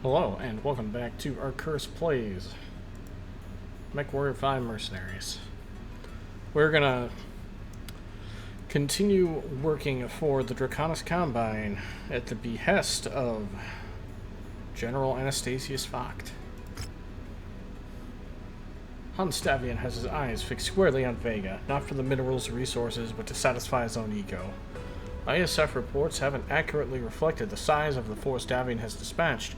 Hello, and welcome back to our Cursed Plays, Mechwarrior 5 Mercenaries. We're gonna continue working for the Draconis Combine at the behest of General Anastasius Vogt. Hans Stavian has his eyes fixed squarely on Vega, not for the minerals or resources, but to satisfy his own ego. ISF reports haven't accurately reflected the size of the force Stavian has dispatched,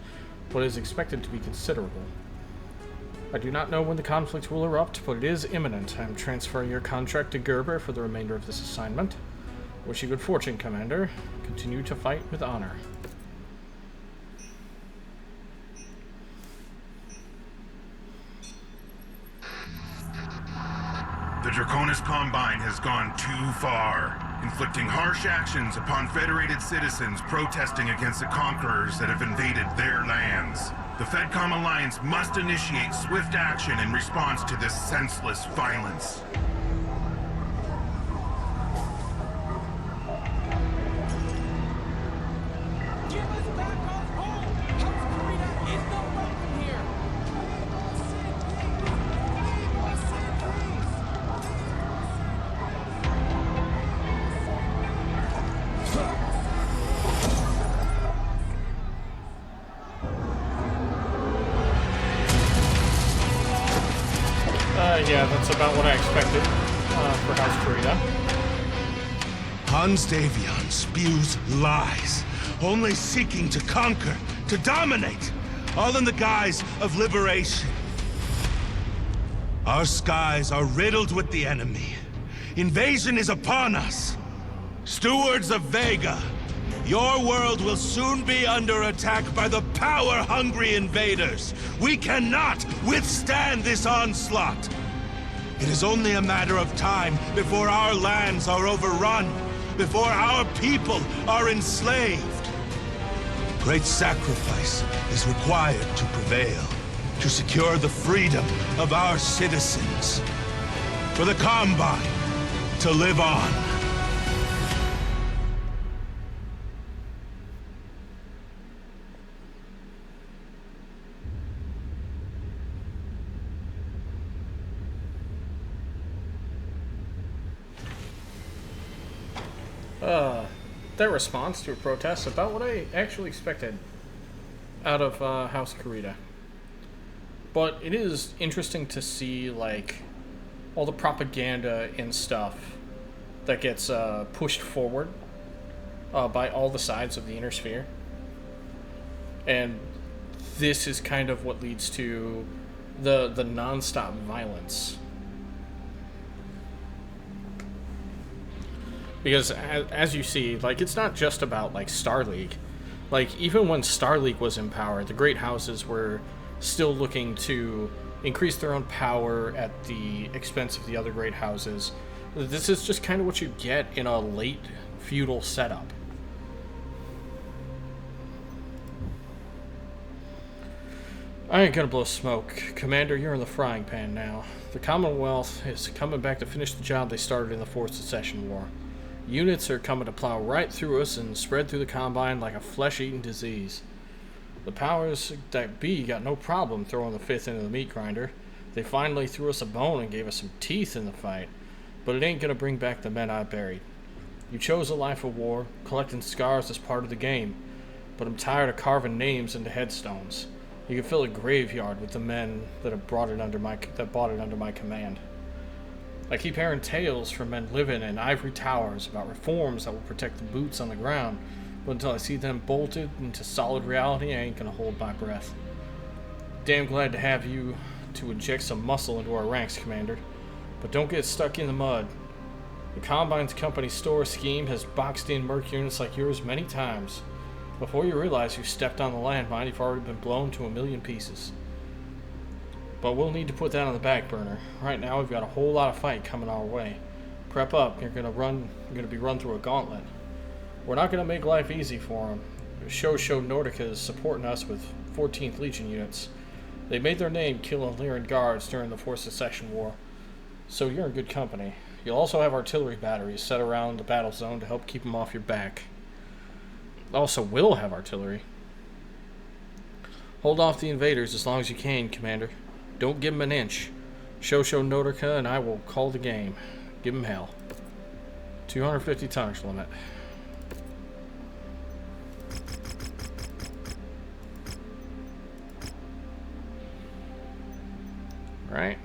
but is expected to be considerable. I do not know when the conflict will erupt, but it is imminent. I am transferring your contract to Gerber for the remainder of this assignment. Wish you good fortune, Commander. Continue to fight with honor. The Draconis Combine has gone too far, inflicting harsh actions upon Federated citizens protesting against the conquerors that have invaded their lands. The FedCom Alliance must initiate swift action in response to this senseless violence. Yeah, that's about what I expected for House Kurita. Hans Davion spews lies, only seeking to conquer, to dominate, all in the guise of liberation. Our skies are riddled with the enemy. Invasion is upon us. Stewards of Vega, your world will soon be under attack by the power-hungry invaders. We cannot withstand this onslaught. It is only a matter of time before our lands are overrun, before our people are enslaved. Great sacrifice is required to prevail, to secure the freedom of our citizens. For the Combine to live on. That response to a protest about what I actually expected out of House Kurita. But it is interesting to see, like, all the propaganda and stuff that gets pushed forward by all the sides of the Inner Sphere. And this is kind of what leads to the non-stop violence. Because, as you see, like, it's not just about, like, Star League. Like, even when Star League was in power, the Great Houses were still looking to increase their own power at the expense of the other Great Houses. This is just kind of what you get in a late feudal setup. I ain't gonna blow smoke. Commander, you're in the frying pan now. The Commonwealth is coming back to finish the job they started in the Fourth Secession War. Units are coming to plow right through us and spread through the Combine like a flesh-eating disease. The powers that be got no problem throwing the fifth into the meat grinder. They finally threw us a bone and gave us some teeth in the fight, but it ain't gonna bring back the men I buried. You chose a life of war, collecting scars as part of the game, but I'm tired of carving names into headstones. You can fill a graveyard with the men that have brought it under my command. I keep hearing tales from men living in ivory towers about reforms that will protect the boots on the ground, but until I see them bolted into solid reality, I ain't gonna hold my breath. Damn glad to have you to inject some muscle into our ranks, Commander, but don't get stuck in the mud. The Combine's company store scheme has boxed in merc units like yours many times. Before you realize you stepped on the landmine, you've already been blown to a million pieces. But we'll need to put that on the back burner. Right now, we've got a whole lot of fight coming our way. Prep up. You're gonna be run through a gauntlet. We're not gonna make life easy for them. Show Nordica is supporting us with 14th Legion units. They made their name killing Lyran guards during the Fourth Secession War, so you're in good company. You'll also have artillery batteries set around the battle zone to help keep them off your back. Also will have artillery. Hold off the invaders as long as you can, Commander. Don't give them an inch. Show Notica and I will call the game. Give them hell. 250 tonnage limit. Right?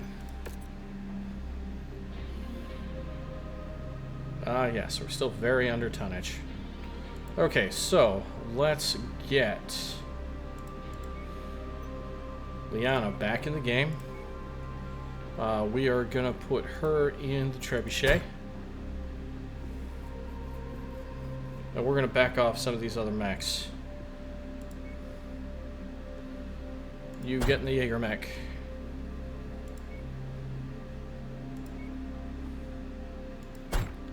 Yes, we're still very under tonnage. Okay, so let's get Liana back in the game. We are gonna put her in the trebuchet. And we're gonna back off some of these other mechs. You get in the Jaeger mech.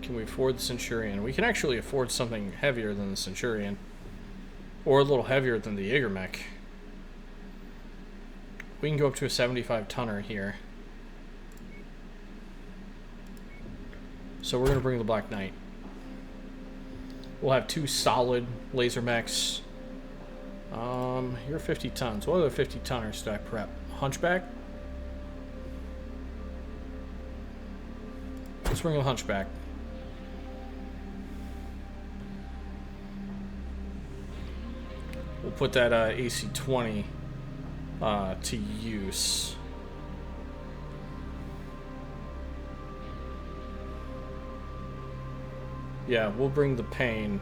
Can we afford the Centurion? We can actually afford something heavier than the Centurion. Or a little heavier than the Jaeger mech. We can go up to a 75 tonner here. So we're going to bring the Black Knight. We'll have 2 solid laser mechs. You're 50 tons. What other 50 tonners do I prep? Hunchback? Let's bring the Hunchback. We'll put that AC-20 to use. Yeah, we'll bring the Pain.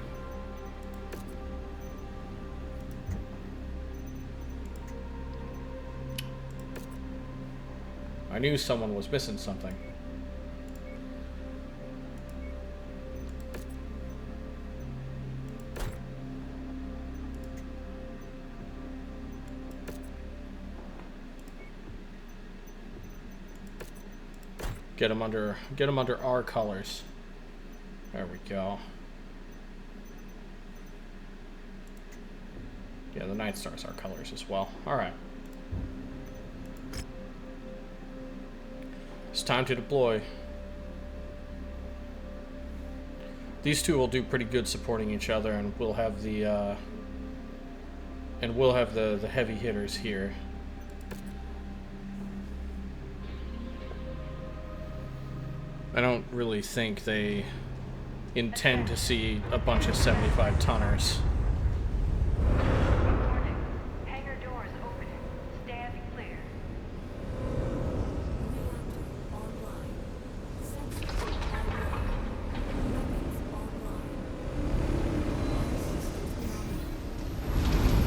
I knew someone was missing something. Get them under our colors. There we go. Yeah, the Night Star's our colors as well. Alright. It's time to deploy. These two will do pretty good supporting each other, and we'll have the the heavy hitters here. I don't really think they intend to see a bunch of 75 tonners. Hangar doors open. Stand clear.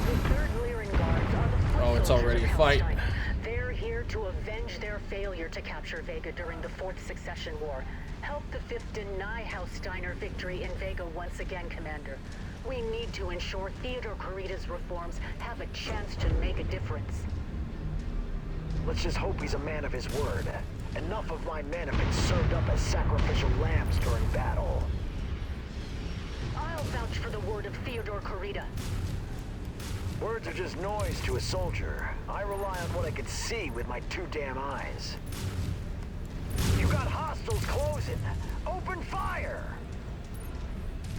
The third Lyran guards are the foot Oh, it's soldiers already of a fight. Hellstein. They're here to avenge their failure to capture Vega during the 4th Succession War. Help the 5th deny Hellsteiner victory in Vega once again, Commander. We need to ensure Theodore Corrida's reforms have a chance to make a difference. Let's just hope he's a man of his word. Enough of my men have been served up as sacrificial lambs during battle. I'll vouch for the word of Theodore Corrida. Words are just noise to a soldier. I rely on what I can see with my 2 damn eyes. You got hostiles closing. Open fire!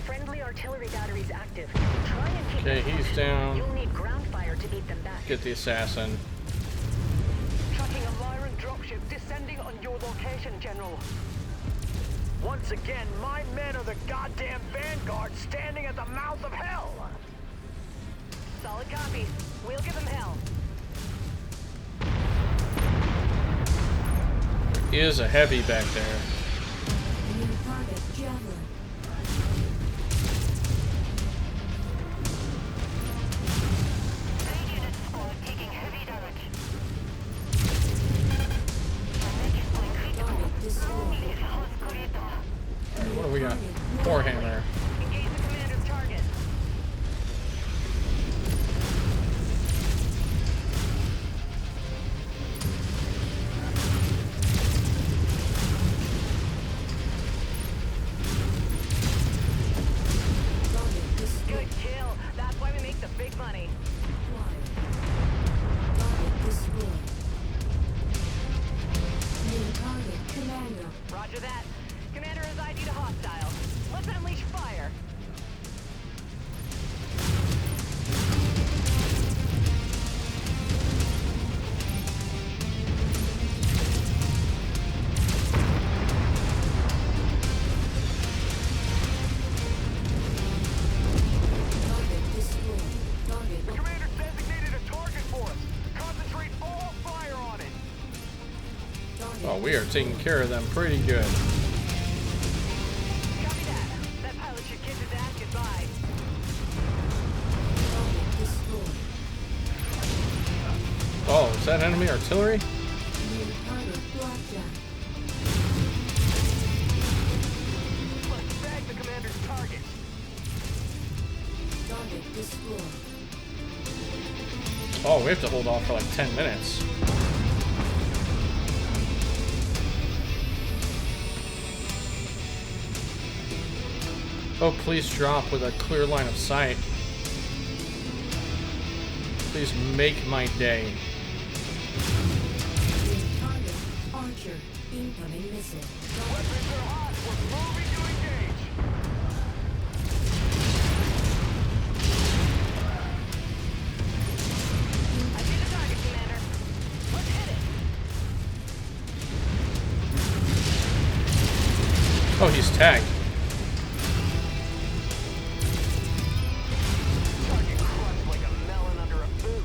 Friendly artillery batteries active. Try and keep Okay, them he's pushed. down. You'll need ground fire to beat them back. Get the assassin. Tracking a Lyran dropship descending on your location, General. Once again, my men are the goddamn vanguard standing at the mouth of hell! Solid copy. We'll give them hell. Is a heavy back there. New target, Javelin. Unit squad taking heavy damage. Target destroyed. What do we got? Forehand there. Engage the commander's target. Oh, we are taking care of them pretty good. Copy that. That pilot should kiss his ass goodbye. Target destroyed. Oh, is that enemy artillery? New target blackjack. Let's bag the commander's target. Target destroyed. Oh, we have to hold off for like 10 minutes. Oh, please drop with a clear line of sight. Please make my day. New target Archer. Incoming missile. Weapons are hot. We're moving to engage. I see the target, Commander. Let's hit it. Oh, he's tagged. Target crushed like a melon under a boot.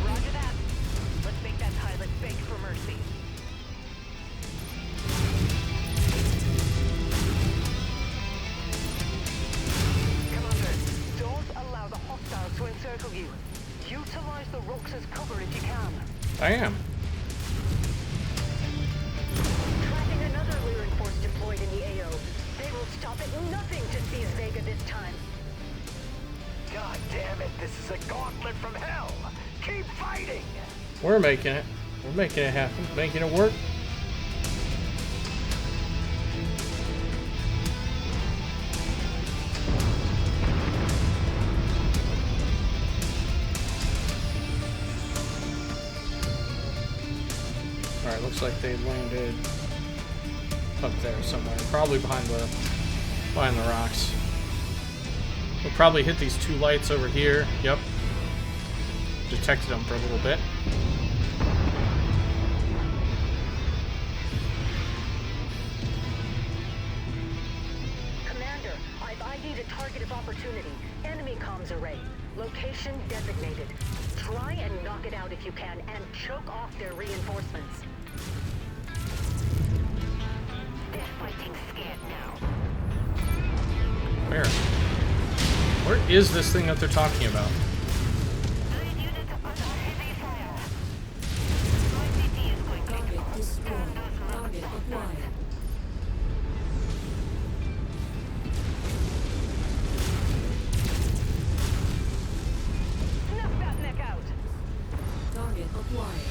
Roger that. Let's make that pilot beg for mercy. Commander, don't allow the hostiles to encircle you. Utilize the rocks as cover if you can. I am. Tracking another luring force deployed in the AO. They will stop at nothing to seize Vega this time. God damn it, this is a gauntlet from hell. Keep fighting. We're making it. We're making it happen. Making it work. Alright, looks like they landed up there somewhere. Probably behind the rocks. We'll probably hit these two lights over here. Yep. Detected them for a little bit. Commander, I've ID'd a target of opportunity. Enemy comms array. Location designated. Try and knock it out if you can, and choke off their reinforcements. They're fighting scared now. Where? Where is this thing that they're talking about? Target destroyed. Target acquired. Snuff that neck out. Target acquired.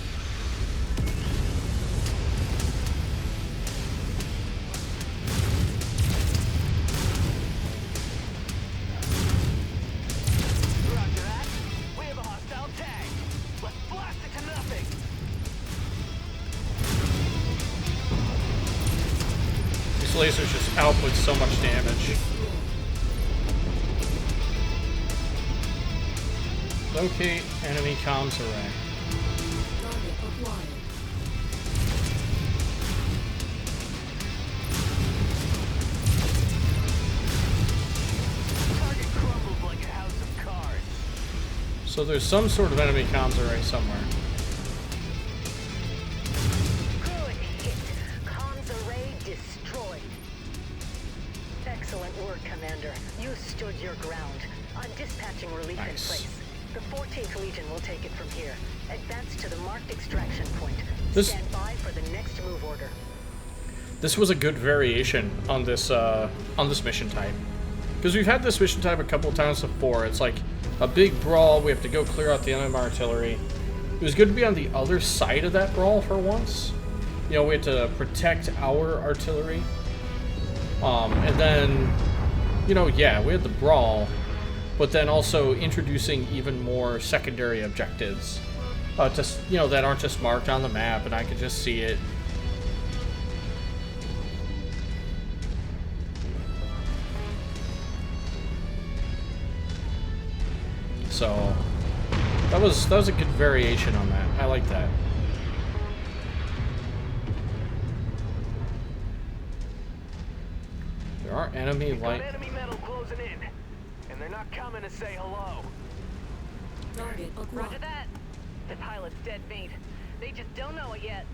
Roger that. We have a hostile tag. Let's blast it to nothing. These lasers just output so much damage. Locate enemy comms array. Target acquired. Target crumbled like a house of cards. So there's some sort of enemy comms array somewhere. Good hit. Comms array destroyed. Excellent work, Commander. You stood your ground. I'm dispatching relief Nice. in place. The 14th Legion will take it from here. Advance to the marked extraction point. This- Stand by for the next move order. This was a good variation on this mission type, because we've had this mission type a couple of times before. It's like a big brawl. We have to go clear out the enemy artillery. It was good to be on the other side of that brawl for once. You know, we had to protect our artillery, and then, you know, yeah, we had the brawl, but then also introducing even more secondary objectives, just, you know, that aren't just marked on the map and I could just see it. So that was a good variation on that. I like that. There are enemy Got light. enemy metal closing in, and they're not coming to say hello. Target Roger acquired. that. The pilot's dead meat. They just don't know it yet.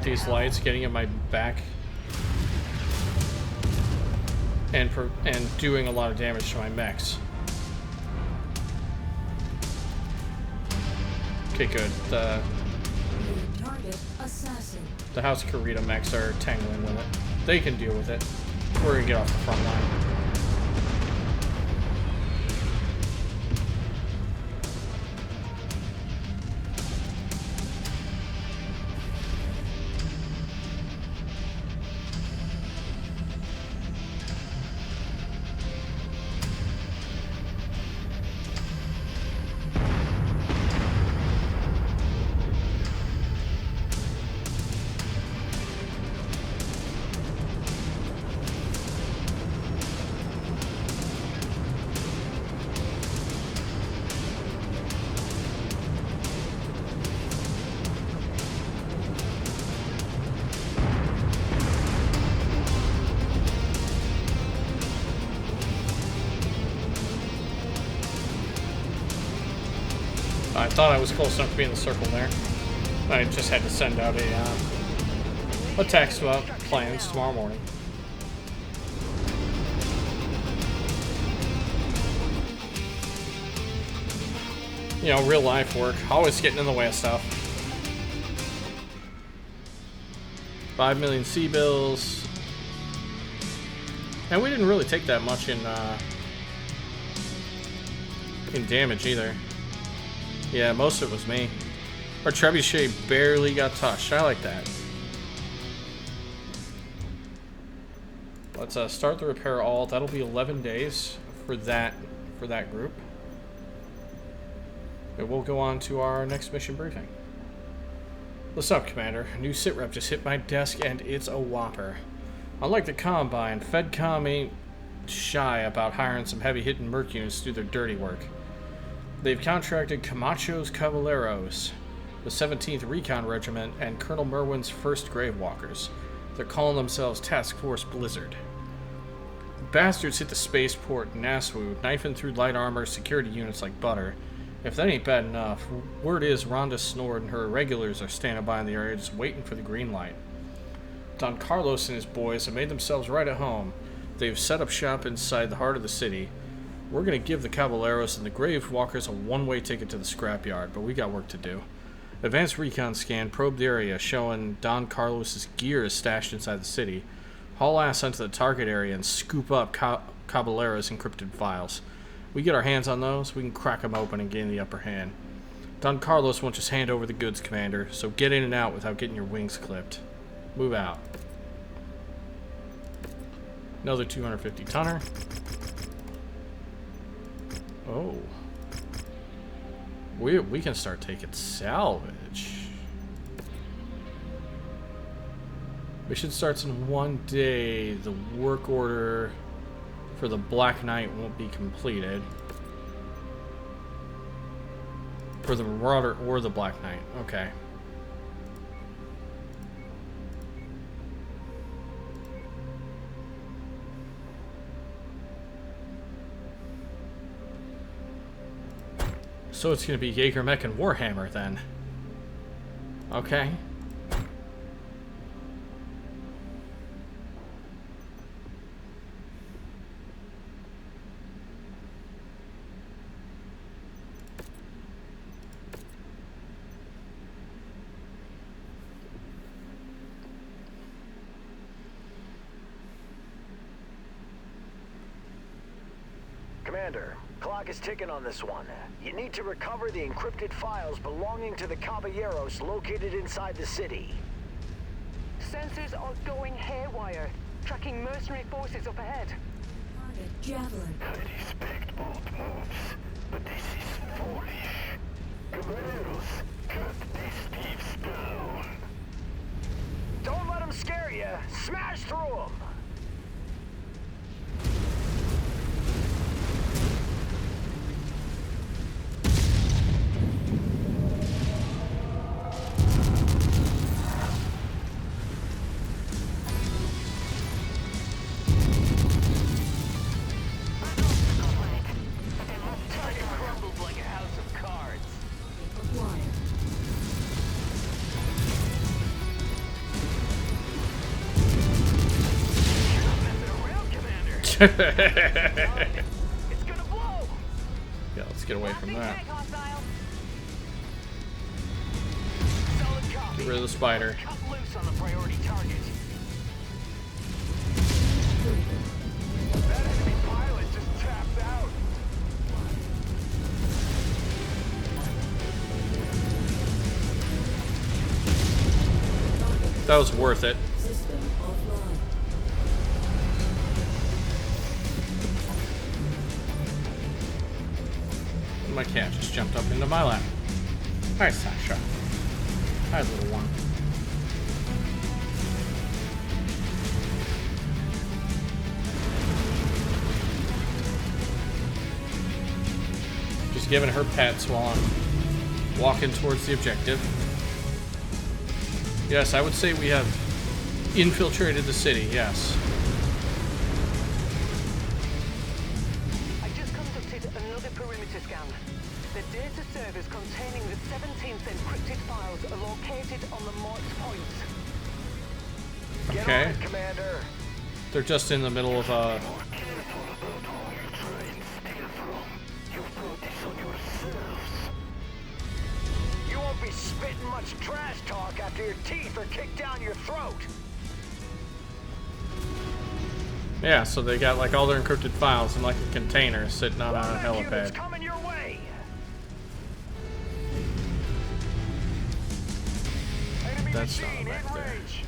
these lights getting in my back and doing a lot of damage to my mechs. Okay, good. The Target assassin. House Karita mechs are tangling with it. They can deal with it. We're gonna get off the front line. I thought I was close enough to be in the circle there. I just had to send out a text about plans tomorrow morning. You know, real life work, always getting in the way of stuff. 5 million C-bills. And we didn't really take that much in damage either. Yeah, most of it was me. Our trebuchet barely got touched. I like that. Let's start the repair all. That'll be 11 days for that group. And we'll go on to our next mission briefing. What's up, Commander? A new sitrep just hit my desk and it's a whopper. Unlike the Combine, FedCom ain't shy about hiring some heavy-hitting merc units to do their dirty work. They've contracted Camacho's Caballeros, the 17th Recon Regiment, and Colonel Merwin's 1st Gravewalkers. They're calling themselves Task Force Blizzard. Bastards hit the spaceport in Naswu, knifing through light armor security units like butter. If that ain't bad enough, word is Rhonda Snord and her irregulars are standing by in the area just waiting for the green light. Don Carlos and his boys have made themselves right at home. They've set up shop inside the heart of the city. We're going to give the Caballeros and the Gravewalkers a one-way ticket to the scrapyard, but we got work to do. Advanced recon scan probed the area, showing Don Carlos's gear is stashed inside the city. Haul ass onto the target area and scoop up Caballero's encrypted files. We get our hands on those, we can crack them open and gain the upper hand. Don Carlos won't just hand over the goods, Commander, so get in and out without getting your wings clipped. Move out. Another 250 tonner. Oh. We can start taking salvage. Mission starts in 1 day. The work order for the Black Knight won't be completed. For the Marauder or the Black Knight. Okay. So it's going to be Jaeger Mech and Warhammer then. Okay. Commander, clock is ticking on this one. You need to recover the encrypted files belonging to the Caballeros located inside the city. Sensors are going haywire, tracking mercenary forces up ahead. Target javelin. I respect both moves, but this is foolish. Caballeros, cut these thieves down. Don't let them scare you. Smash through them. It's gonna blow. Yeah, let's get away from that. Tank hostile. Solid copy. Get rid of the spider. Cut loose on the priority target. That enemy pilot just tapped out. That was worth it. System offline. My cat just jumped up into my lap. Hi, Sasha. Hi, little one. Just giving her pets while I'm walking towards the objective. Yes, I would say we have infiltrated the city, yes. I just conducted another perimeter scan. The data servers containing the 17th encrypted files are located on the marked points. Okay. Get on it, Commander. They're just in the middle of a... You won't be spitting much trash talk after your teeth are kicked down your throat. Yeah, so they got like all their encrypted files in like a container sitting on a Units helipad. coming your way. Enemy That's machine not in back there. range.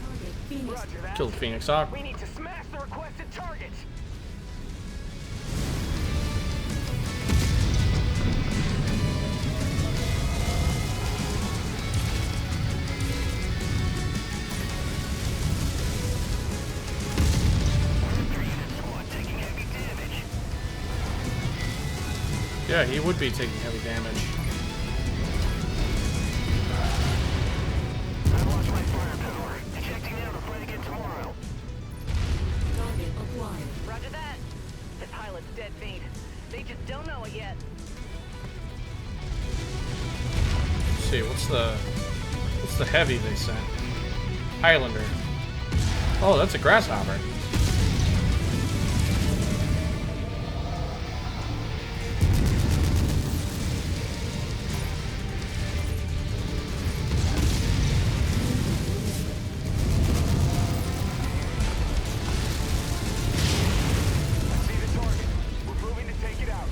Target Phoenix. Roger that. Killed Phoenix Hawk. We need to smash the requested target. Yeah, he would be taking heavy damage. I lost my firepower. Ejecting out and fight again tomorrow. Target acquired. Roger that. The pilot's dead beat. They just don't know it yet. Let's see, what's the heavy they sent? Highlander. Oh, that's a grasshopper. See the target. We're moving to take it out.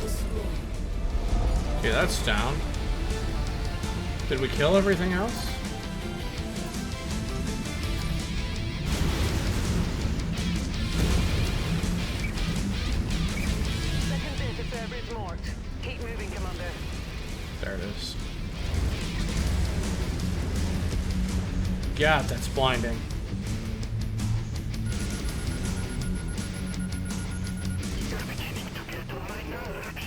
Destroyed. Okay, that's down. Did we kill everything else? Second data server is marked. Keep moving, Commander. There it is. God, that's blinding. You're beginning to get on my nerves.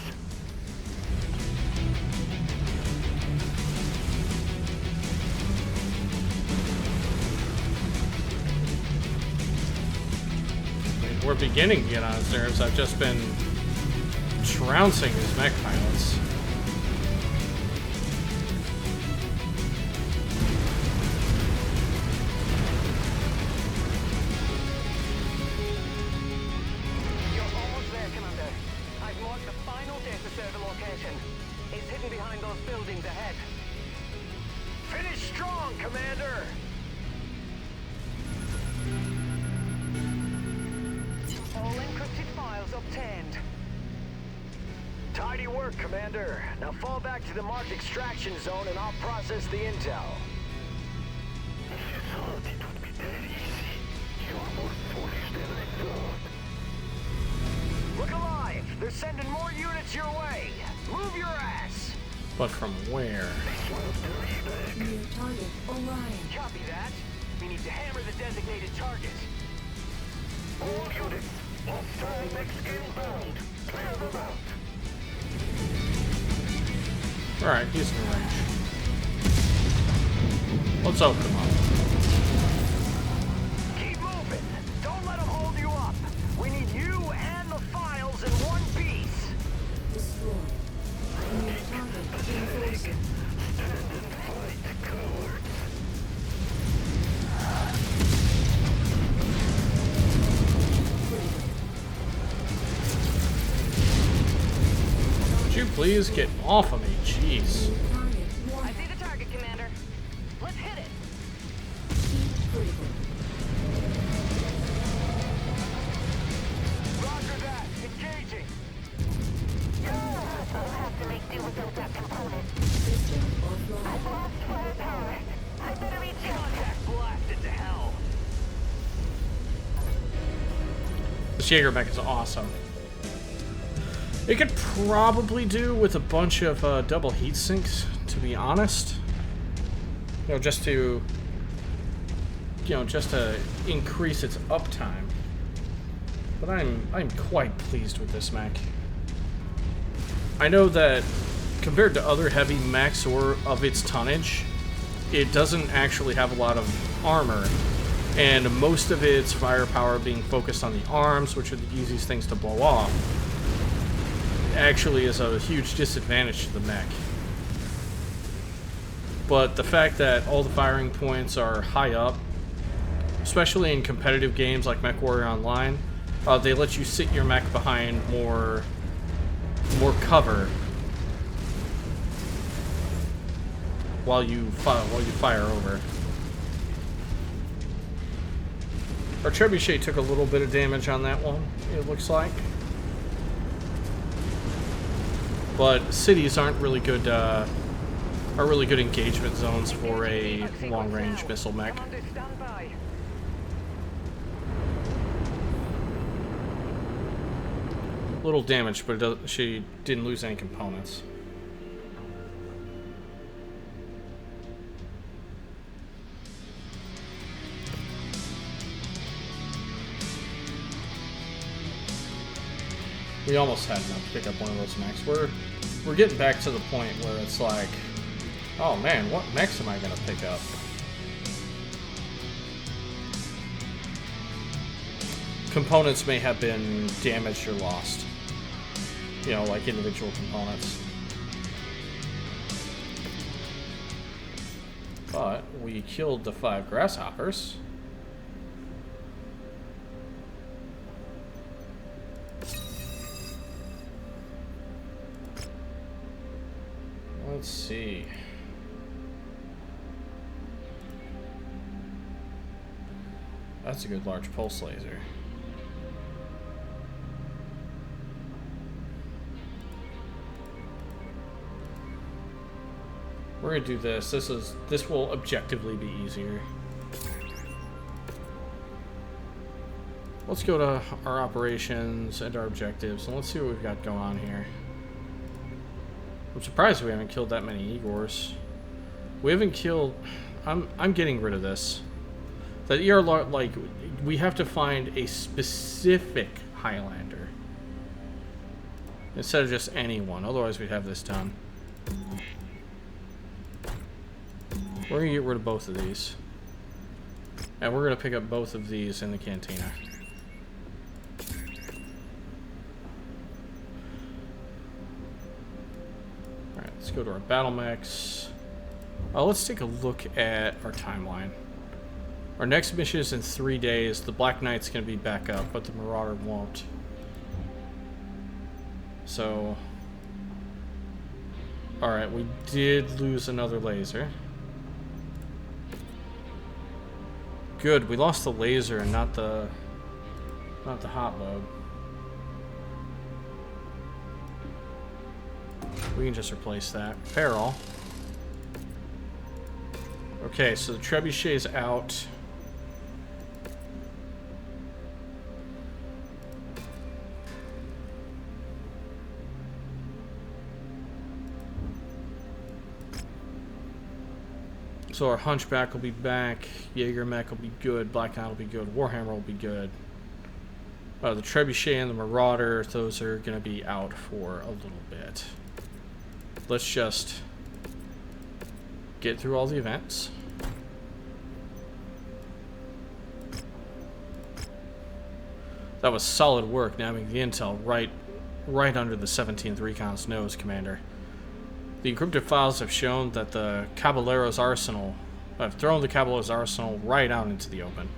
I mean, we're beginning to get on his nerves. I've just been trouncing his mech pilots. You're almost there, Commander. I've marked the final data server location. It's hidden behind those buildings ahead. Finish strong, Commander. All encrypted files obtained. Tidy work, Commander. Now fall back to the marked extraction zone and I'll process the intel. I thought it would be that easy. You're more foolish than I thought. Look alive! They're sending more units your way! Move your ass! But from where? New target Orion. Copy that. We need to hammer the designated target. All units, hostile mechs inbound. Clear them out. Alright, he's in range. Let's open him up. Keep moving. Don't let them hold you up. We need you and the files in one piece. Destroyed. New target you please get off of me? Jeez. Target I see the target, Commander. Let's hit it. critical. Roger that. Engaging. We'll have to make do without that component. System offline. I've lost firepower. I better reach out. Contact blasted to hell. This Jaeger mech is awesome. It could probably do with a bunch of double heat sinks, to be honest. You know, just to increase its uptime. But I'm quite pleased with this mech. I know that compared to other heavy mechs or of its tonnage, it doesn't actually have a lot of armor, and most of its firepower being focused on the arms, which are the easiest things to blow off, actually is a huge disadvantage to the mech. But the fact that all the firing points are high up, especially in competitive games like Mechwarrior Online, they let you sit your mech behind more cover while you fire over. Our trebuchet took a little bit of damage on that one, it looks like. But cities aren't really good engagement zones for a long-range missile mech. Commander, stand by. Little damage, but she didn't lose any components. We almost had enough to pick up one of those mechs. We're getting back to the point where it's like, oh man, what mechs am I gonna pick up? Components may have been damaged or lost. You know, like individual components. But we killed the 5 grasshoppers. Let's see. That's a good large pulse laser. We're gonna do this. This will objectively be easier. Let's go to our operations and our objectives, and let's see what we've got going on here. I'm surprised we haven't killed that many Igors. We haven't killed... I'm getting rid of this. That ER, like, we have to find a specific Highlander instead of just anyone. Otherwise, we'd have this done. We're gonna get rid of both of these, and we're gonna pick up both of these in the cantina. All right, let's go to our battle mechs. Let's take a look at our timeline. Our next mission is in 3 days. The Black Knight's gonna be back up, but the Marauder won't. So, all right, we did lose another laser. Good, we lost the laser and not the hot load. We can just replace that. Farrell. Okay, so the trebuchet's out. So our Hunchback will be back, Jaeger mech will be good, Black Knight will be good, Warhammer will be good. The Trebuchet and the Marauder, those are going to be out for a little bit. Let's just get through all the events. That was solid work, nabbing the intel right under the 17th Recon's nose, Commander. The encrypted files have shown that the Caballero's arsenal have thrown the Caballero's arsenal right out into the open.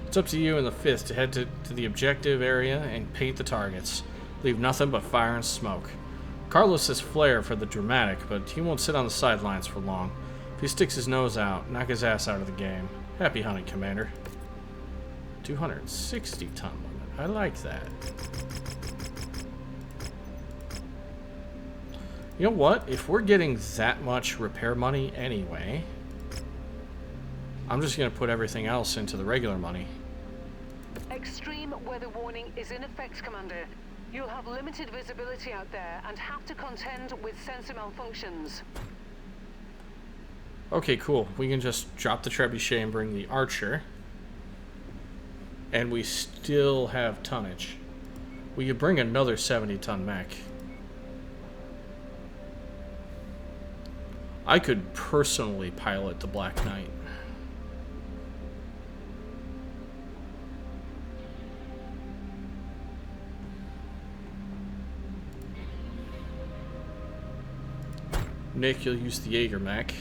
It's up to you and the 5th to head to the objective area and paint the targets. Leave nothing but fire and smoke. Carlos has flair for the dramatic, but he won't sit on the sidelines for long. If he sticks his nose out, knock his ass out of the game. Happy hunting, Commander. 260-ton limit. I like that. You know what? If we're getting that much repair money anyway, I'm just going to put everything else into the regular money. Extreme weather warning is in effect, Commander. You'll have limited visibility out there and have to contend with sensor malfunctions. Okay, cool. We can just drop the trebuchet and bring the archer. And we still have tonnage. We could bring another 70-ton mech. I could personally pilot the Black Knight. Nick, you'll use the Jaeger mech.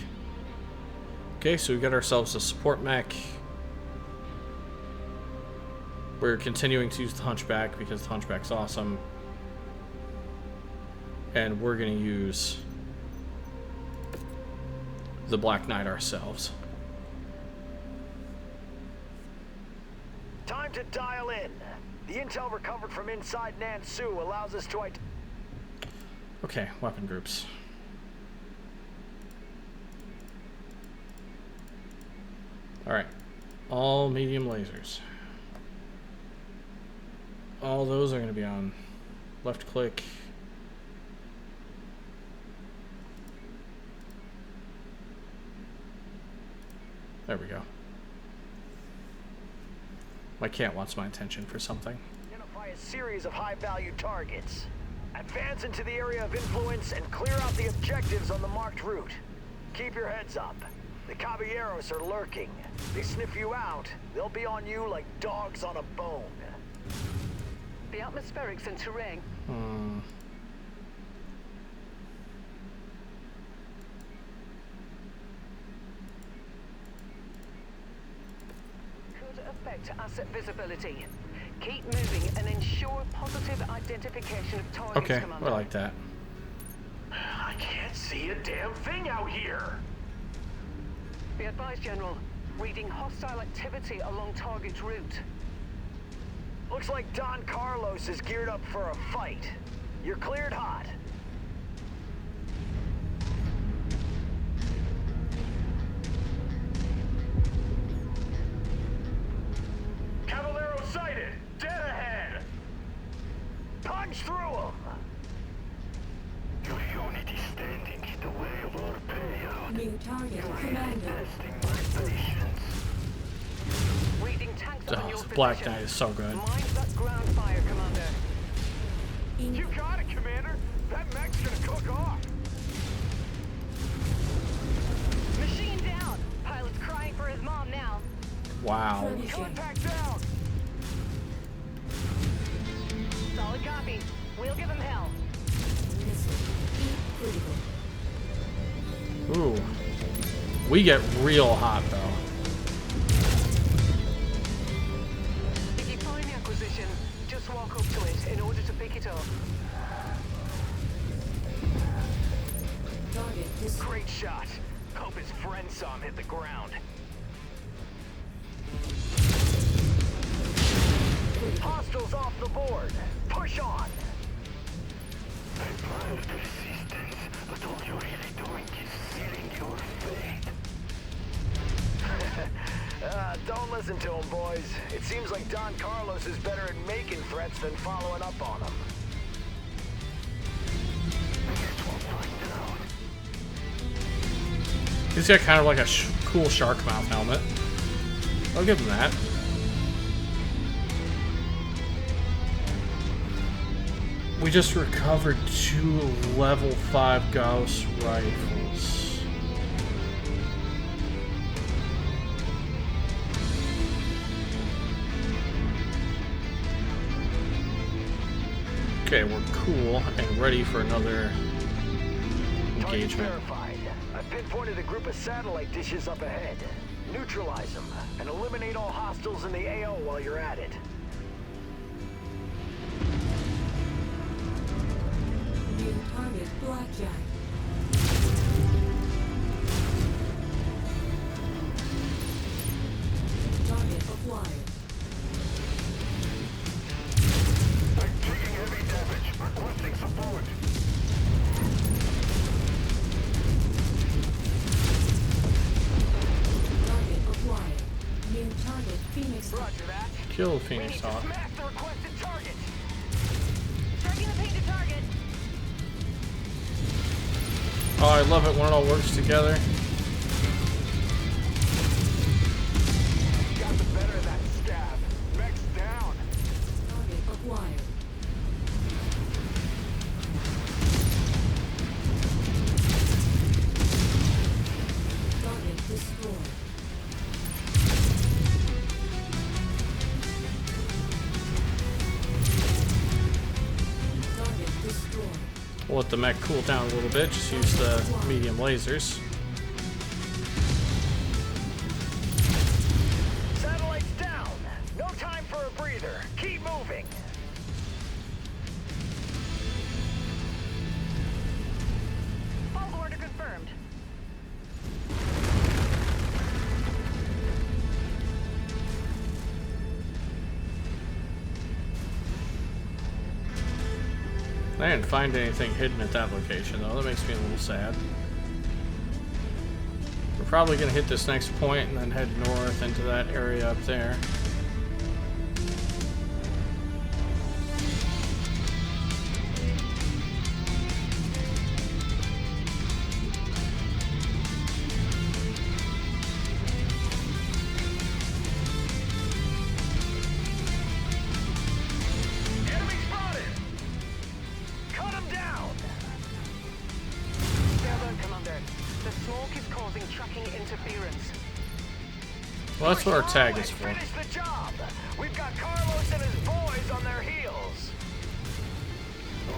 Okay, so we got ourselves a support mech. We're continuing to use the Hunchback because the Hunchback's awesome. And we're going to use the Black Knight ourselves. Time to dial in. The intel recovered from inside Nansu allows us to Okay, weapon groups. Alright, all medium lasers. All those are going to be on left click. There we go. My cat wants my attention for something. identify a series of high-value targets. Advance into the area of influence and clear out the objectives on the marked route. Keep your heads up. The caballeros are lurking. They sniff you out, they'll be on you like dogs on a bone. The atmospherics and terrain. Could affect asset visibility. Keep moving and ensure positive identification of targets, Okay, Commander. I like that. I can't see a damn thing out here! Be advised, General. Reading hostile activity along target route. Looks like Don Carlos is geared up for a fight. You're cleared hot. Caballero sighted! Dead ahead! Punch through him! Your unit is standing in the way of our payout. New target, Commander. Testing my patience. Reading tanks on your The Black position. Knight is so good. Mind that ground fire, Commander. You got it, Commander! That mech's gonna cook off! Machine down. Pilot's crying for his mom now. Wow. Contact down! Solid copy. We'll give him hell. Ooh. We get real hot though. If you find the acquisition, just walk up to it in order to pick it up. Target dis- Great shot. Hope his friend saw him hit the ground. Hostiles off the board. Push on. I admire the resistance, but all you're really doing is sealing your fate. Don't listen to him, boys. It seems like Don Carlos is better at making threats than following up on them. I guess we'll find out. He's got kind of like a cool shark mouth helmet. I'll give him that. We just recovered 2 level 5 Gauss rifles. Okay, we're cool and ready for another Target engagement. verified. I've pinpointed a group of satellite dishes up ahead. Neutralize them and eliminate all hostiles in the AO while you're at it. New target Blackjack. Target acquired. I'm taking heavy damage. Requesting support. Target acquired. New target Phoenix. Roger that. Kill Phoenix Hawk. Smack the requested target. Striking the painted target. Oh, I love it when it all works together. Got the better of that scab. Mech's down. Target acquired. Target destroyed. Target destroyed. We'll let the mech cool down a little bit. Just use the medium lasers. Satellites down. No time for a breather. Keep moving. Hold order confirmed. I didn't find anything hidden at that location, though. That makes me a little sad. We're probably going to hit this next point and then head north into that area up there. Enemy spotted. Cut him down. Well done, Commander. The smoke is causing tracking interference. Well, that's what our tag is for. Finish the job. We've got Carlos and his boys on their heels.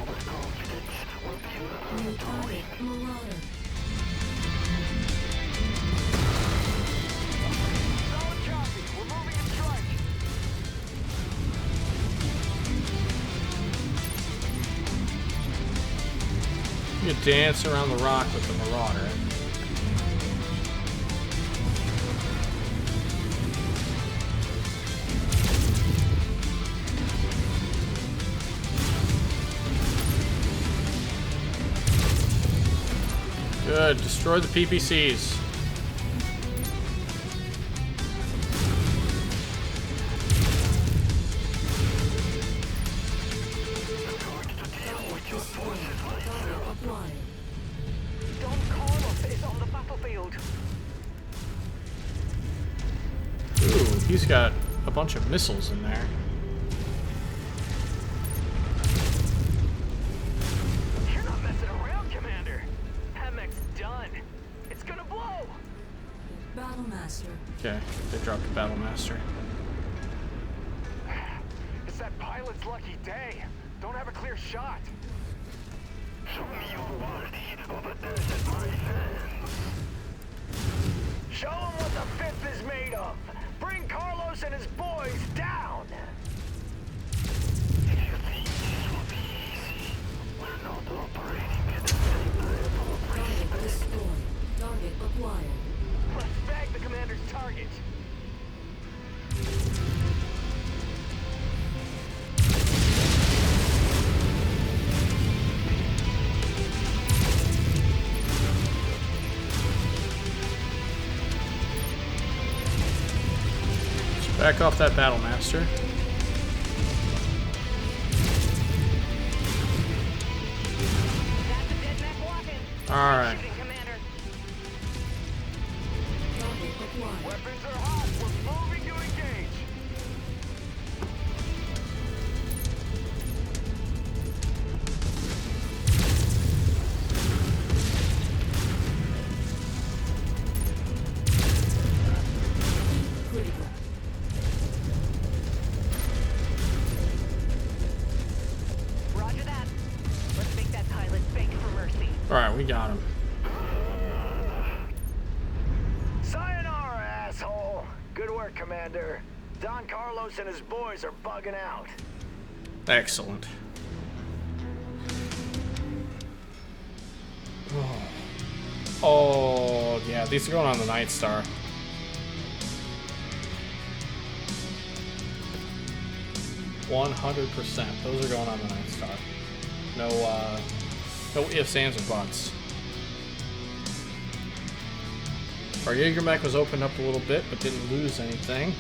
Overconfidence will be your New target Marauder. Solid copy. We're moving in strike. You can dance around the rock with the Marauder. Good. Destroy the PPCs. Target acquired. Don Carlos is on the battlefield. Ooh, he's got a bunch of missiles in there. You're not messing around, Commander. Mech's done. It's gonna blow. Battlemaster. Okay, they dropped a Battlemaster. It's that pilot's lucky day. Don't have a clear shot. Show me you're worthy of a death at my hands. Show them what the Fifth is made of. Bring Carlos and his boys down. If you think this will be easy, we're not operating at the same level of Target respect. destroyed. Target acquired. Let's bag the commander's target. Back off that Battlemaster. That's a dead mech walking. Alright. Shooting, Commander. Target acquired. Weapons are hot. We're moving to engage. Critical. Roger that. Let's make that pilot beg for mercy. Alright, we got him. Sayonara, asshole. Good work, Commander. Don Carlos and his boys are bugging out. Excellent. Oh, yeah, these are going on the Night Star. %100%. Those are going on the Night Star. No, no ifs, ands, or buts. Our Jaeger mech was opened up a little bit, but didn't lose anything.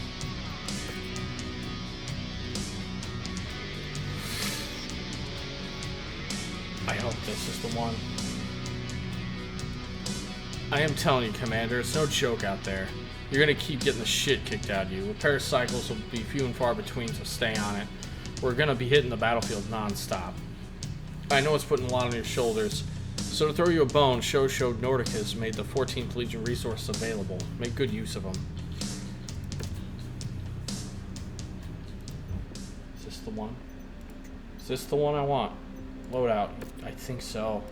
I hope this is the one. I am telling you, Commander, it's no joke out there. You're gonna keep getting the shit kicked out of you. Repair cycles will be few and far between, so stay on it. We're gonna be hitting the battlefield non-stop. I know it's putting a lot on your shoulders, so to throw you a bone, showed Nordic has made the 14th Legion resources available. Make good use of them. Is this the one? Is this the one I want? Loadout. I think so.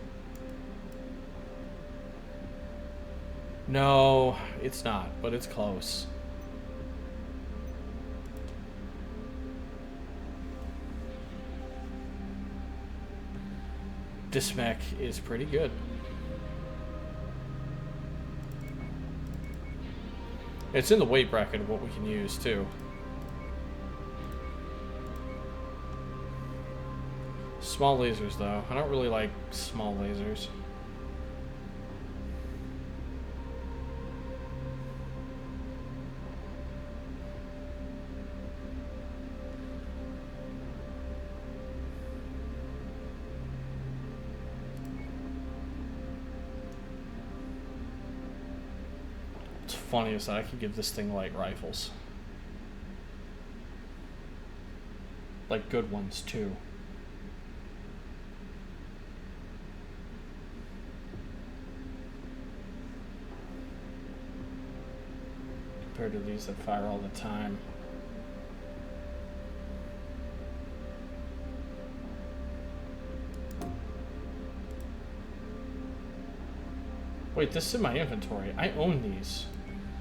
No, it's not, but it's close. This mech is pretty good. It's in the weight bracket of what we can use, too. Small lasers, though. I don't really like small lasers. Funny is that I could give this thing light rifles. Like good ones too. Compared to these that fire all the time. Wait, this is in my inventory. I own these.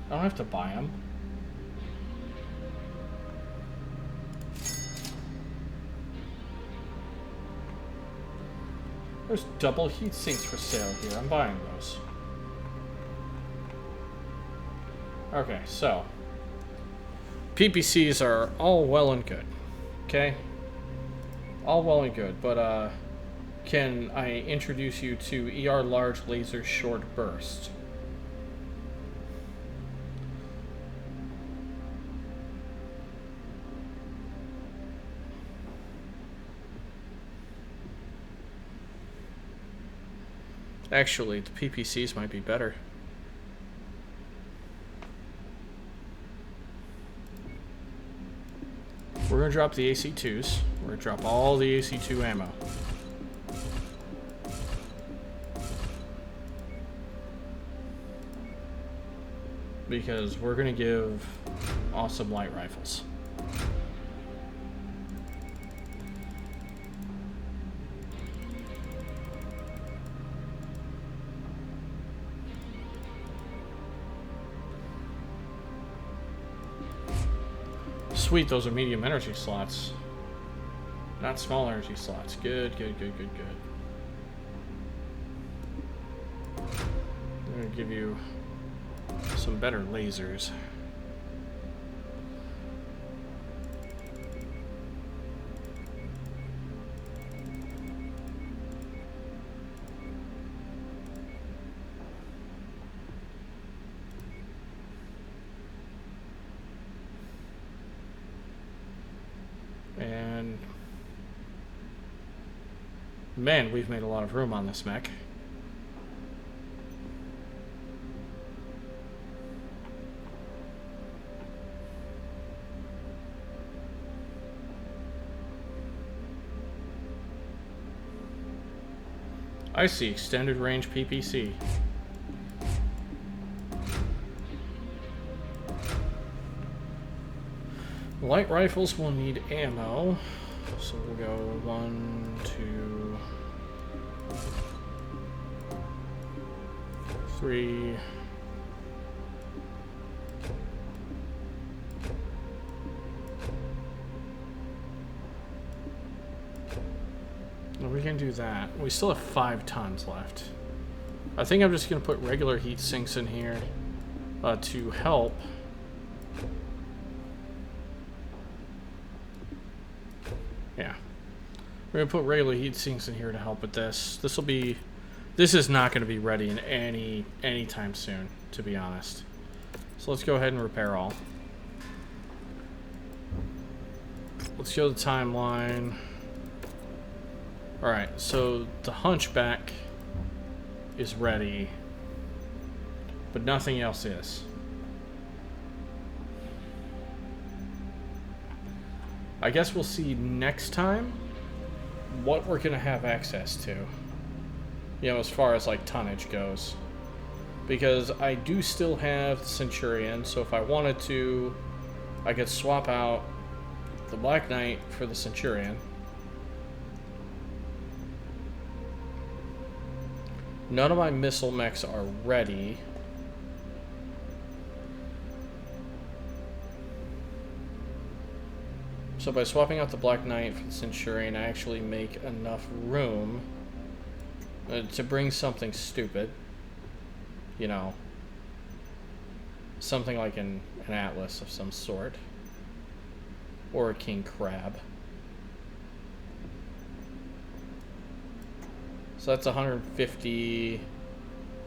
I don't have to buy them. There's double heat sinks for sale here. I'm buying those. Okay, so PPCs are all well and good. Okay? All well and good, but can I introduce you to ER large laser short burst? Actually, the PPCs might be better. We're going to drop the AC2s. We're going to drop all the AC2 ammo. Because we're going to give awesome light rifles. Sweet, those are medium energy slots. Not small energy slots. Good, good, good, good, good. I'm gonna give you some better lasers. And man, we've made a lot of room on this mech. I see extended range PPC. Light rifles will need ammo, so we'll go 1, 2, 3. We can do that. We still have 5 tons left. I think I'm just going to put regular heat sinks in here to help. Yeah. We're going to put regular heat sinks in here to help with this. This is not going to be ready in any time soon, to be honest. So let's go ahead and repair all. Let's go to the timeline. Alright, so the Hunchback is ready, but nothing else is. I guess we'll see next time what we're going to have access to. You know, as far as like tonnage goes. Because I do still have the Centurion, so if I wanted to, I could swap out the Black Knight for the Centurion. None of my missile mechs are ready. So by swapping out the Black Knight for the Centurion, I actually make enough room to bring something stupid. You know, something like an Atlas of some sort. Or a King Crab. So that's 150,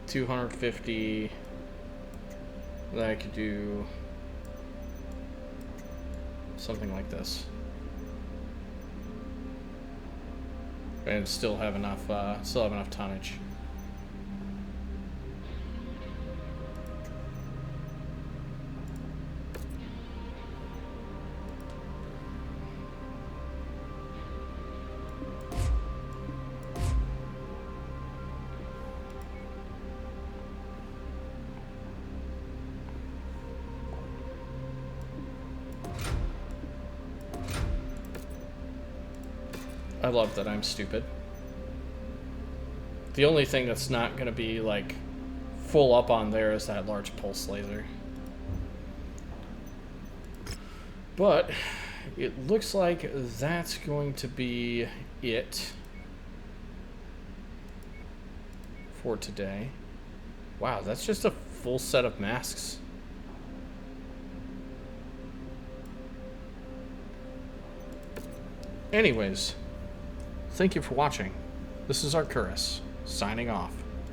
250. Then I could do something like this. And still have enough tonnage. I love that I'm stupid. The only thing that's not going to be, like, full up on there is that large pulse laser. But it looks like that's going to be it for today. Wow, that's just a full set of masks. Anyways, thank you for watching. This is Arcturus, signing off.